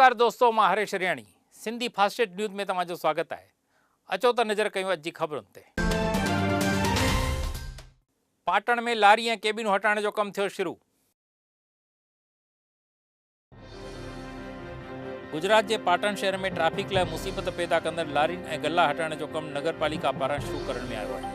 नमस्कार दोस्तों, मां हरेश हरियाणी सिंधी फास्टेस्ट न्यूज़ में तव्हांजो स्वागत है। अचो त नज़र कयूं अॼु जी ख़बरुनि ते। पाटण में लारी ऐं केबिनूं हटाइण जो कमु थियो शुरू। गुजरात जे पाटण शहर में ट्रैफिक लाइ मुसीबत पैदा कंदड़ लारियुनि ऐं गल्ला हटाइण जो कमु नगर पालिका पारां शुरू करण में आयो आहे।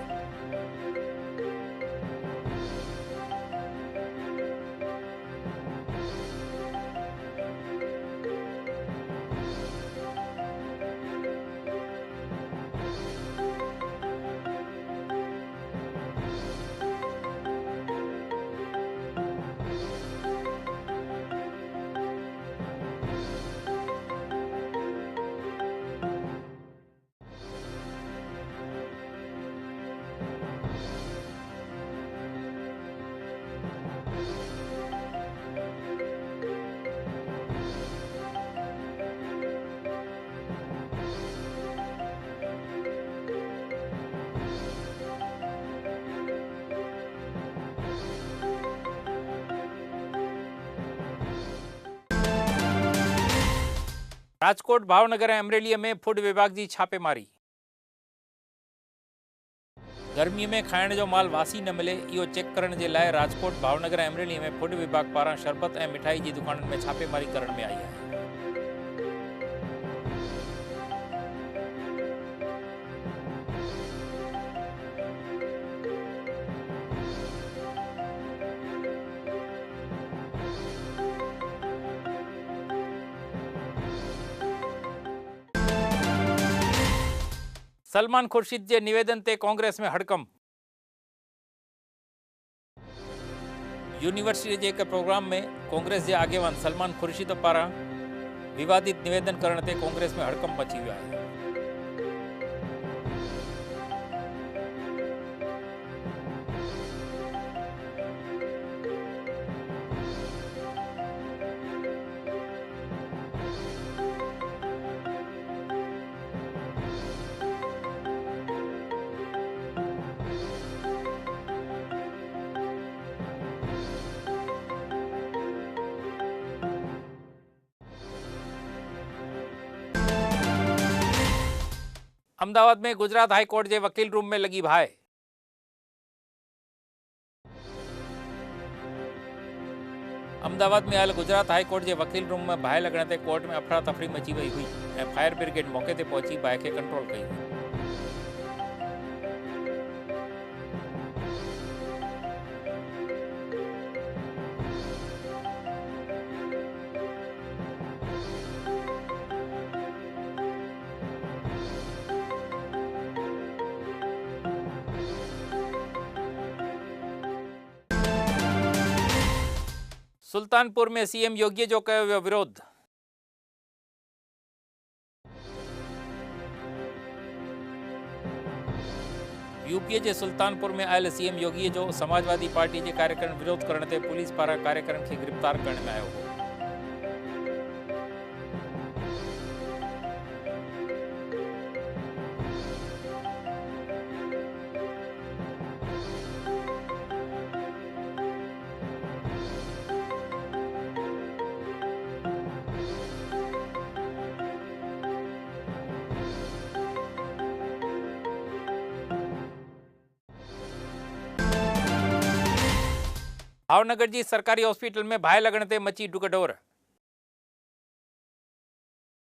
राजकोट, भावनगर ऐं अमरेलीअ में फूड विभाग जी छापेमारी। गर्मीअ में खाइण जो माल वासी न मिले, इहो चेक करण जे लाइ राजकोट, भावनगर ऐं अमरेलीअ में फूड विभाग पारां शरबत ऐं मिठाई जी दुकानुनि में छापेमारी करण में आई आहे। सलमान खुर्शीद जे निवेदन ते कांग्रेस में हड़कंप। यूनिवर्सिटी जे हिकु प्रोग्राम में कांग्रेस जे आगेवान सलमान खुर्शीद पारां विवादित निवेदन करण ते कांग्रेस में हड़कंप मची वियो आहे। अहमदाबाद में गुजरात हाई कोर्ट के वकील रूम में लगी भाई। अहमदाबाद में आयल गुजरात हाई कोर्ट के वकील रूम में बाहि लगण ते कोर्ट में अफरा तफरी मची वही हुई ऐं फायर ब्रिगेड मौके ते पहुंची बाहि के कंट्रोल कई हुई। सुल्तानपुर में सीएम योगी जो कयो वियो विरोध। यूपी के सुल्तानपुर में आयल सीएम योगी जो समाजवादी पार्टी के कार्यक्रम विरोध करण ते पुलिस पारां कार्यक्रम के गिरफ्तार करण में आयो हो। भावनगर की सरकारी हॉस्पिटल में बाहि लगण ते मची डुगडोर।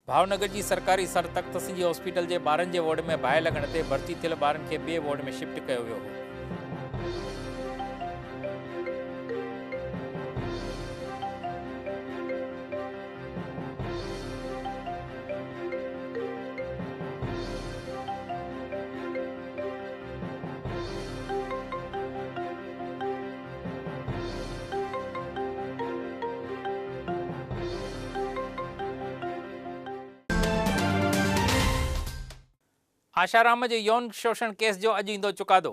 भावनगर की सरकारी सर तख्त सिंह हॉस्पिटल के ॿारनि के वार्ड में बाहि लगण ते भर्ती थियल ॿारनि खे ॿिए वार्ड में शिफ्ट किया वियो हो। आशाराम जे यौन शोषण केस जो अॼु ईंदो चुकादो।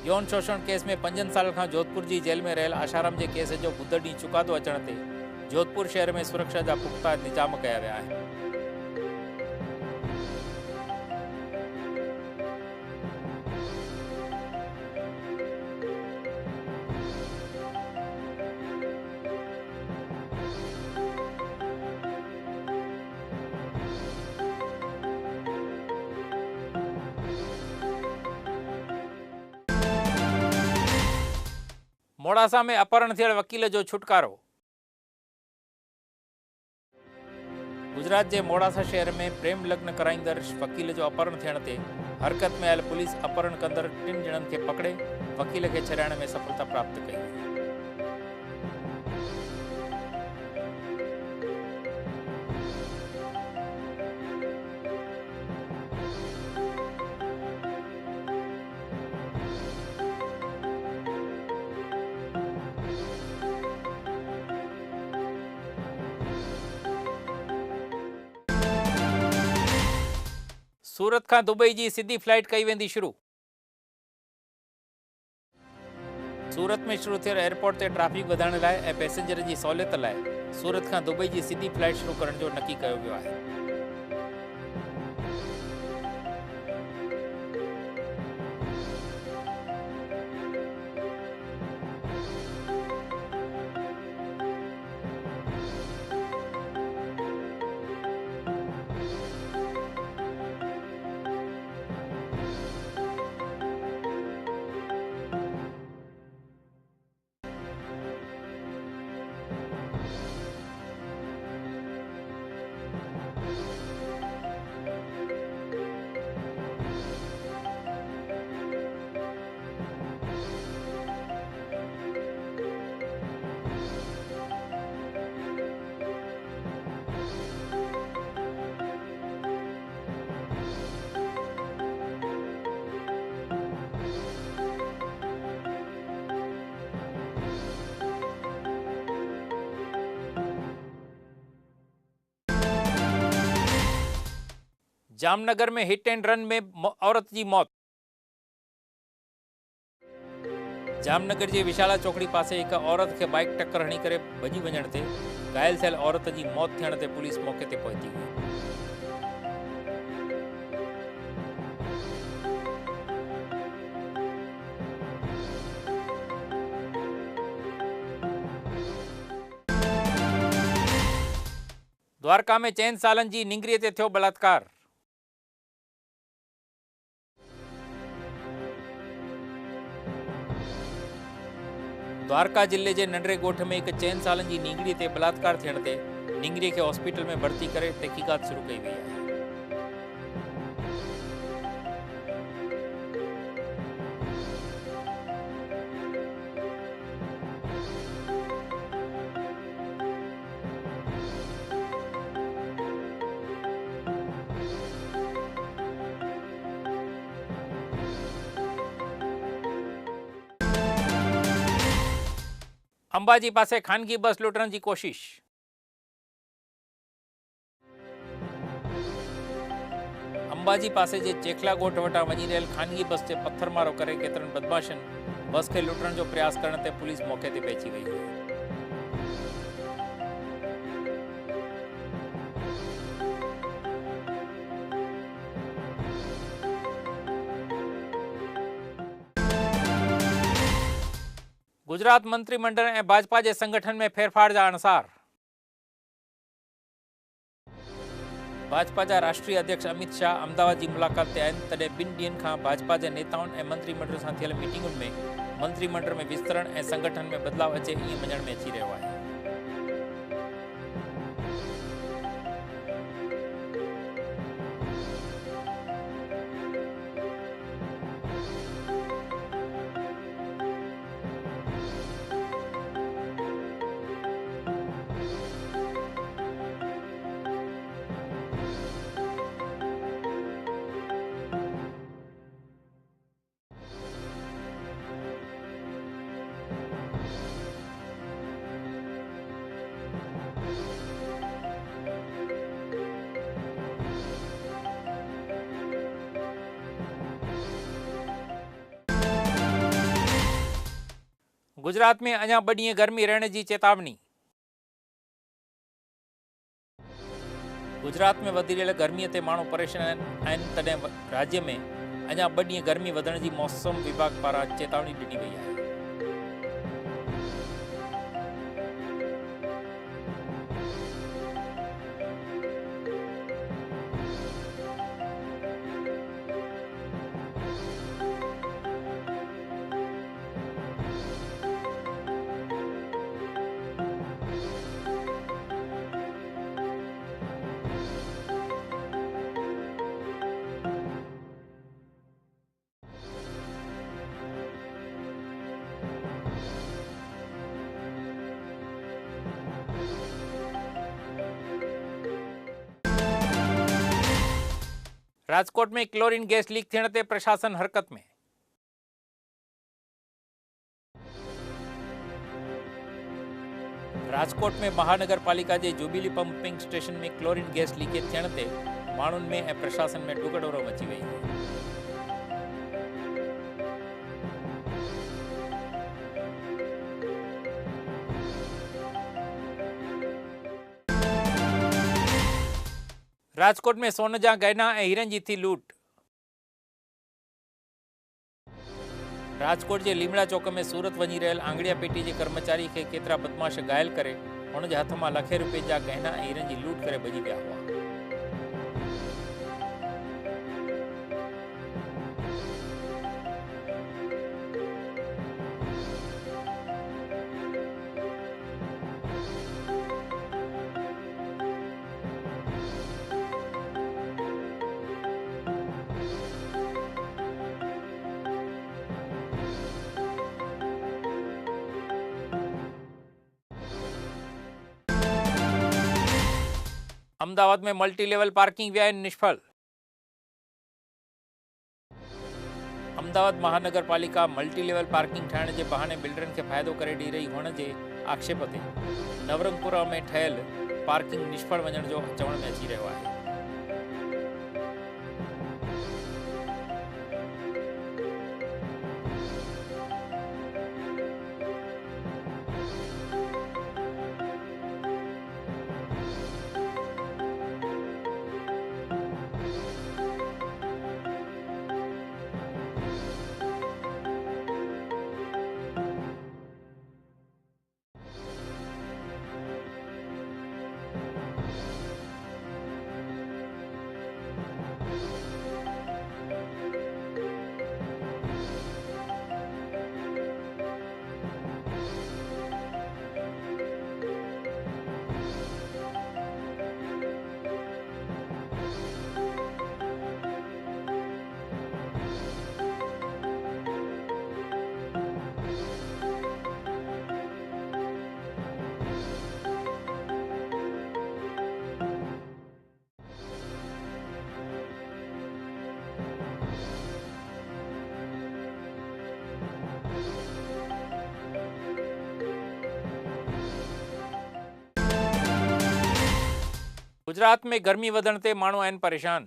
यौन शोषण केस में 5 साल खां जोधपुर की जेल में रहियल आशाराम के केस जो बुधर ॾींहुं चुकादो अचण ते जोधपुर शहर में सुरक्षा जा पुख्ता इंतजाम कया विया आहिनि। मोड़ासा में अपहरण थियल वकील जो छुटकारो। गुजरात के मोड़ासा शहर में प्रेम लग्न कराईंदड़ वकील जो अपहरण थियण ते हरकत में आयल पुलिस अपहरण कंदड़ 3 ॼणनि खे पकड़े वकील खे छॾाइण में सफलता प्राप्त कई। सूरत का दुबई की सीधी फ्लाइट कई वेंदी शुरू। सूरत में शुरू थियल एयरपोर्ट से ट्रैफिक वधाइण लाइ ऐं पैसेंजर की सहूलियत लाइ सूरत का दुबई की सीधी फ्लाइट शुरू करण जो नक्की कयो वियो आहे। जामनगर में हिट एंड रन में औरत की मौत। जामनगर की विशाला चौकड़ी पास एक औरत के बाइक टक्कर हणी करे भजी वञण ते घायल थियल औरत की मौत थियण ते पुलिस मौके ते पहुंची हुई। द्वारका में 4 सालन की निंगरीअ ते थियो बलात्कार। द्वारका जिले के नंढड़े गोठ में एक 4 सालन की निंगड़ी ते बलात्कार थियण ते निंगरी के हॉस्पिटल में भर्ती करे तहकीकात शुरू कई वई है। अंबाजी पासे खानगी बस लूटण की कोशिश। अंबाजी पासे जे चेखला गोठ वटा वही रहियल खानगी बस से पत्थरमारो करे केतरन बदमाशन बस के लूटण जो प्रयास करण ते पुलिस मौके ते पहुंची वई हुई। गुजरात मंत्रिमंडल और भाजपा के संगठन में फेरफार जा अणसार। भाजपा के राष्ट्रीय अध्यक्ष अमित शाह अहमदाबाद की मुलाकात आए तडे 2 ॾींहनि खां भाजपा के नेताओं और मंत्रिमंडल से थियल मीटिंगुनि में मंत्रिमंडल में विस्तरण और संगठन में बदलाव अचे इं मञण में अची रहियो आहे। गुजरात में अञा 2 ॾींहं गर्मी रहने की चेतावनी। गुजरात में वधी रहियल गर्मी ते माण्हू परेशान आहिनि तॾहिं राज्य में अञा 2 ॾींहं गर्मी वधण की मौसम विभाग पारां चेतावनी ॾिनी वई आहे। राजकोट में क्लोरीन गैस लीक थियण ते प्रशासन हरकत में। राजकोट में महानगर पालिका के जुबिली पंपिंग स्टेशन में क्लोरीन गैस लीकेज थियण ते माण्हुनि में ऐं प्रशासन में टुकड़ोरो मची वई है। राजकोट में सोन जा गहना ऐं हीरनि जी थी लूट। राजकोट के लीमड़ा चौक में सूरत वही रहियल आंगड़िया पेटी के कर्मचारी के केतरा बदमाश घायल करे हुन जे हथ में लखे रुपए जा गहना ऐं हीरनि जी लूट करे भॼी विया हुआ। अहमदाबाद में मल्टी लेवल पार्किंग व्यय निष्फल। अहमदाबाद महानगर पालिका मल्टी लेवल पार्किंग ठाहिण के बहाने बिल्डरनि के फायदो करे दी रही हुअण के आक्षेप ते नवरंगपुरा में ठहियल पार्किंग निष्फल वञण जो चवण में अची रहियो आहे। गुजरात में गर्मी वधण ते माण्हू आहिनि परेशान।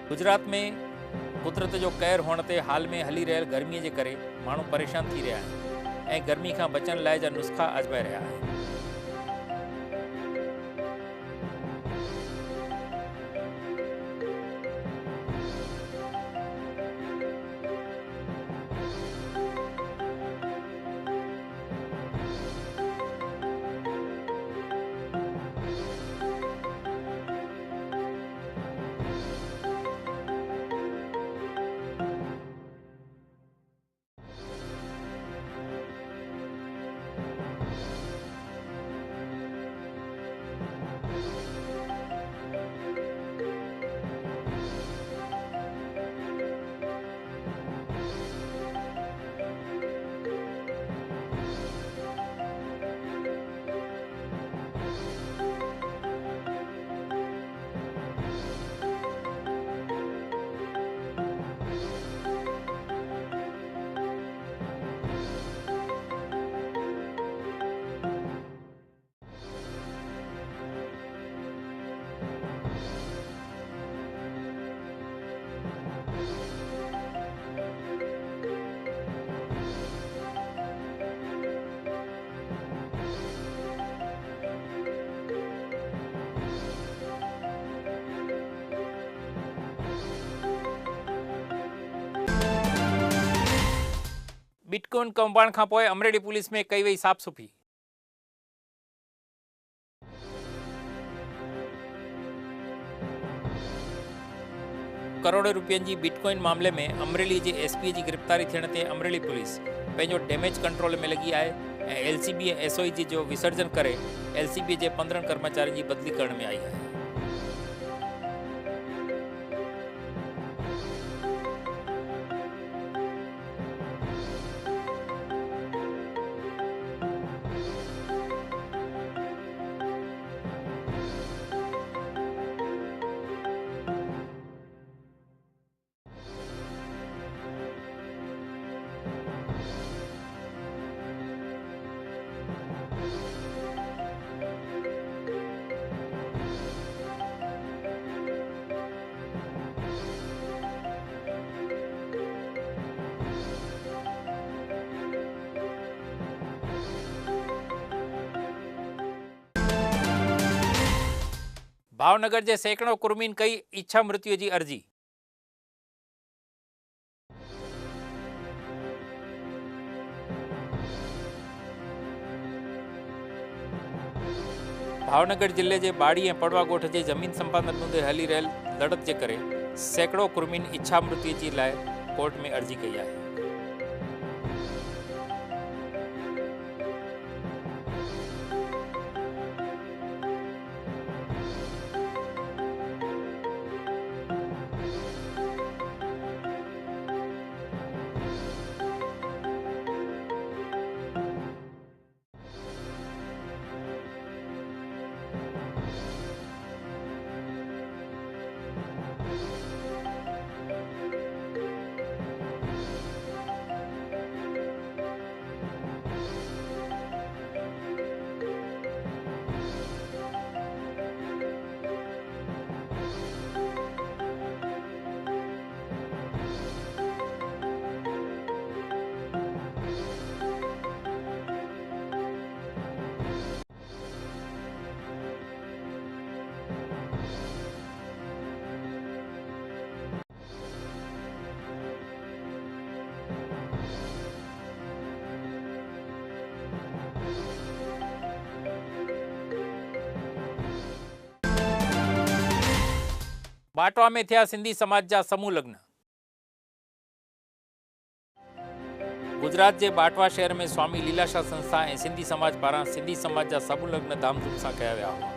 गुजरात में कुदरत जो कहर हुअण ते हाल में हली रहियल गर्मीअ जे करे माण्हू परेशान थी रहिया आहिनि ऐं गर्मी खां बचण लाइ जा नुस्खा आज़माए रहिया आहिनि। बिटकॉइन कौभांड खां पोइ अमरेली पुलिस में कई वई साफ़ सुफ़ी। करोड़ रुपयनि जी बिटकॉइन मामले में अमरेली जे एसपी जी गिरफ़्तारी थियण ते अमरेली पुलिस पंहिंजो डैमेज कंट्रोल में लगी आहे ऐं एलसीबी ऐं एसओई जो विसर्जन करे एलसीबी जे 15 कर्मचारियों की बदली करण में आई है। भावनगर जे सैकड़ों कुर्मीन कई इच्छा मृत्यु की अर्जी। भावनगर जिले के बाड़ी और पड़वा गोठ के जमीन संपादन मुद्दे हली रहल लड़त के करे सैकड़ों कुर्मीन इच्छा मृत्यु के लाए कोर्ट में अर्जी कई है। बाटवा में थिया सिंधी समाज जा समूह लग्न। गुजरात के बाटवा शहर में स्वामी लीलाशाह संस्था ए सिंधी समाज पारा सिंधी समाज जा समूह लग्न धामधूम से कया विया हुआ।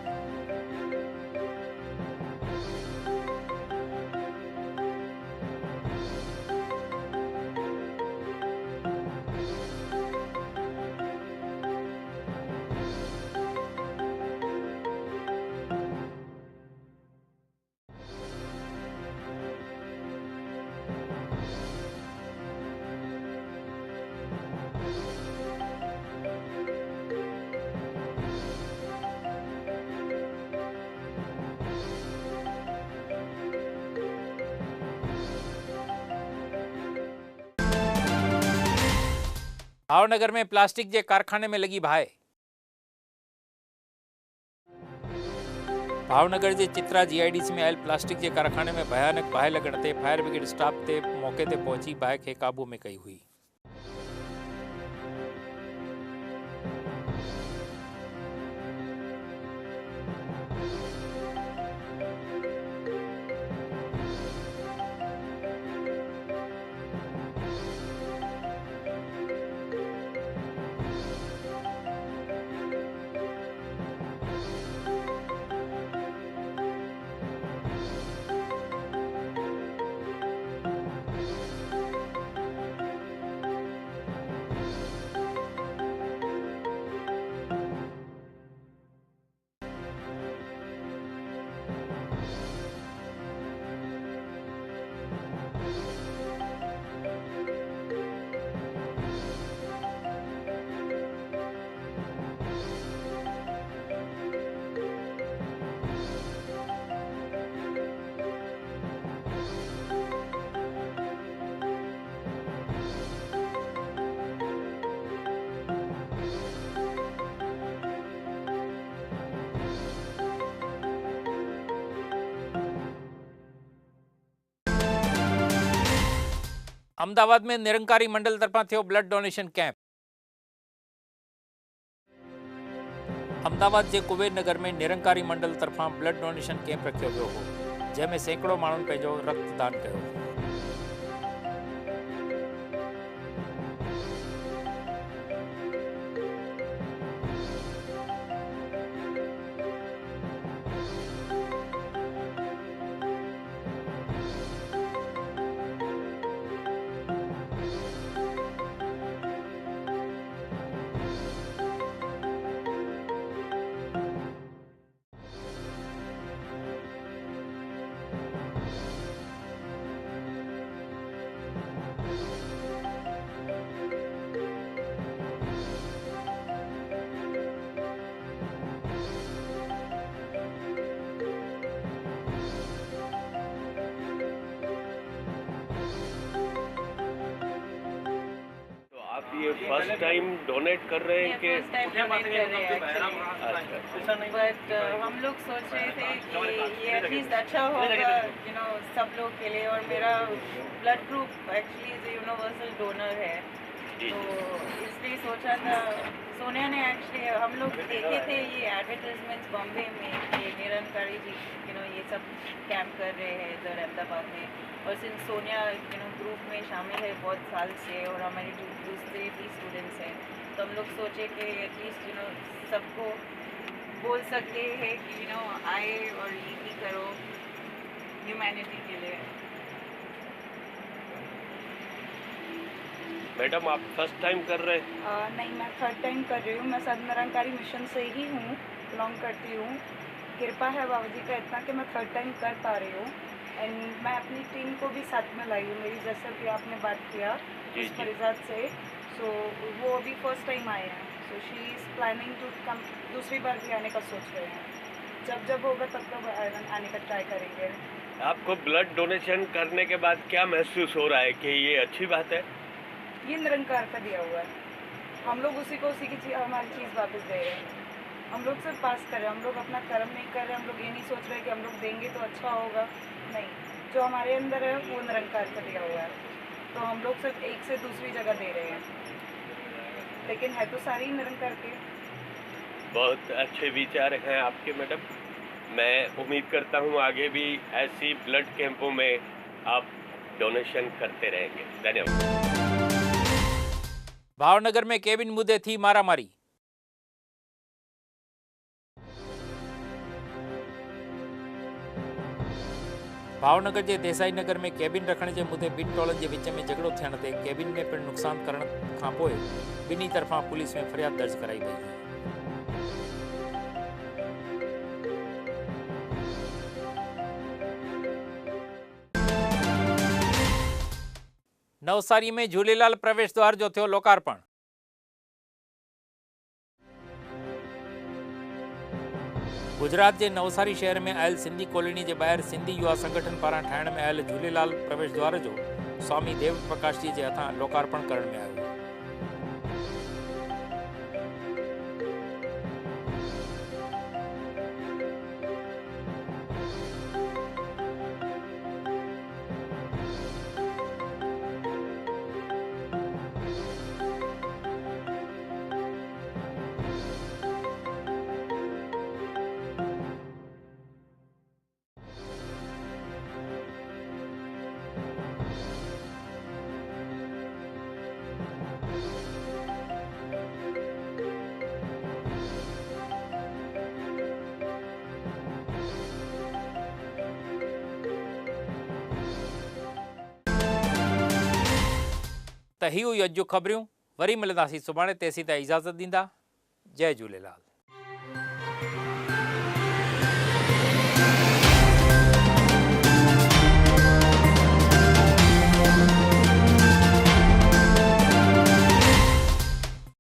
भावनगर में प्लास्टिक के कारखाने में लगी भाई। भावनगर के चित्रा जीआईडीसी में आयल प्लास्टिक के कारखाने में भयानक बाहि लगण ते फायर ब्रिगेड स्टाफ ते मौके ते पहुंची बाहि के काबू में कई हुई। अहमदाबाद में निरंकारी मंडल तरफा थियो ब्लड डोनेशन कैंप। अहमदाबाद के कुबेर नगर में निरंकारी मंडल तरफा ब्लड डोनेशन कैंप रखियो वियो हो, जंहिंमें सैकड़ों माण्हुनि पंहिंजो रक्तदान कयो। फर्स्ट टाइम डोनेट कर रहे हैं कि फर्स्ट टाइम डोनेट कर रहे हैं एक्चुअली, बट हम लोग सोच रहे थे कि ये एटलीस्ट अच्छा होगा सब लोग के लिए। और मेरा blood group actually universal donor है, तो इसलिए सोचा था। सोनिया ने एक्चुअली, हम लोग देखे थे ये एडवर्टाइजमेंट्स बॉम्बे में कि निरंकारी जी ये सब कैंप कर रहे हैं इधर अहमदाबाद में। और सिंस सोनिया ग्रुप में शामिल है बहुत साल से, और हमारे जो दूसरे भी स्टूडेंट्स हैं, तो हम लोग सोचे कि एटलीस्ट सबको बोल सकते हैं कि आए और ये भी करो ह्यूमैनिटी के लिए। मैडम आप फर्स्ट टाइम कर रहे हैं? नहीं, मैं थर्ड टाइम कर रही हूँ। मैं संत निरंकारी मिशन से ही हूँ, बिलोंग करती हूँ। कृपा है बाबा जी का इतना कि मैं थर्ड टाइम कर पा रही हूँ। एंड मैं अपनी टीम को भी साथ में लाई हूँ, मेरी जैसे कि आपने बात किया उस परिजात से। सो वो अभी फर्स्ट टाइम आए हैं, so she is planning to come, दूसरी बार भी आने का सोच रहे हैं। जब होगा तब आने का ट्राई करेंगे। आपको ब्लड डोनेशन करने के बाद क्या महसूस हो रहा है कि ये अच्छी बात है? ये निरंकार का दिया हुआ है, हम लोग उसी की चीज़, हमारी चीज़ वापस दे रहे हैं। हम लोग सिर्फ पास कर रहे हैं, हम लोग अपना कर्म नहीं कर रहे। हम लोग ये नहीं सोच रहे कि हम लोग देंगे तो अच्छा होगा, नहीं, जो हमारे अंदर है वो निरंकार का दिया हुआ है। तो हम लोग सिर्फ एक से दूसरी जगह दे रहे हैं, लेकिन है तो सारी निरंकार के। बहुत अच्छे विचार हैं आपके मैडम। मैं उम्मीद करता हूँ आगे भी ऐसी ब्लड कैंपों में आप डोनेशन करते रहेंगे। धन्यवाद। भावनगर में केबिन मुद्दे थी मारामारी। भावनगर जे देसाई नगर में केबिन रखण जे मुद्दे ॿिनि टोलनि जे विच में झगड़ो थियण ते केबिन में पिणु नुक़सान करण खां पोइ ॿिन्ही तरफ़ां पुलिस में फ़रियाद दर्ज कराई वई हुई। नवसारी में झूलेलाल प्रवेश द्वार जो थियो लोकार्पण। गुजरात के नवसारी शहर में आयल सिंधी कॉलोनी के बाहर सिंधी युवा संगठन पारां ठाहिण में आयल झूलेलाल प्रवेश द्वार जो स्वामी देव प्रकाश जी के हथां लोकार्पण करण में आयो। त ही हुई अॼु जूं ख़बरूं। वरी मिलंदासीं सुभाणे, तेसीं ताईं इजाज़त ॾींदा। जय झूलेलाल।